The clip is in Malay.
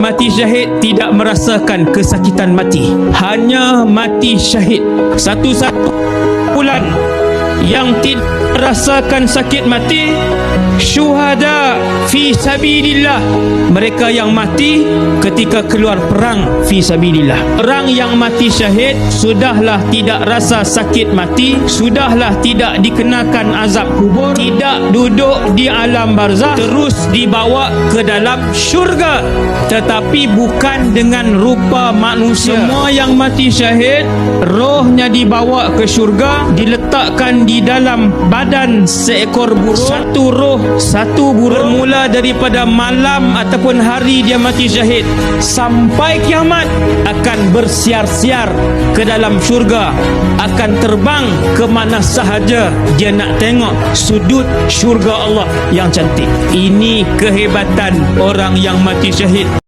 Mati syahid tidak merasakan kesakitan mati. Hanya mati syahid satu-satu bulan yang tidak merasakan sakit mati. Syuhada fi sabilillah, mereka yang mati ketika keluar perang fi sabilillah. Orang yang mati syahid sudahlah tidak rasa sakit mati, sudahlah tidak dikenakan azab kubur, tidak duduk di alam barzakh, terus dibawa ke dalam syurga, tetapi bukan dengan rupa manusia. Semua yang mati syahid, rohnya dibawa ke syurga, diletakkan di dalam badan seekor burung. Satu roh, satu burung, bermula daripada malam ataupun hari dia mati syahid sampai kiamat akan bersiar-siar ke dalam syurga, akan terbang ke mana sahaja dia nak tengok sudut syurga Allah yang cantik. Ini kehebatan orang yang mati syahid.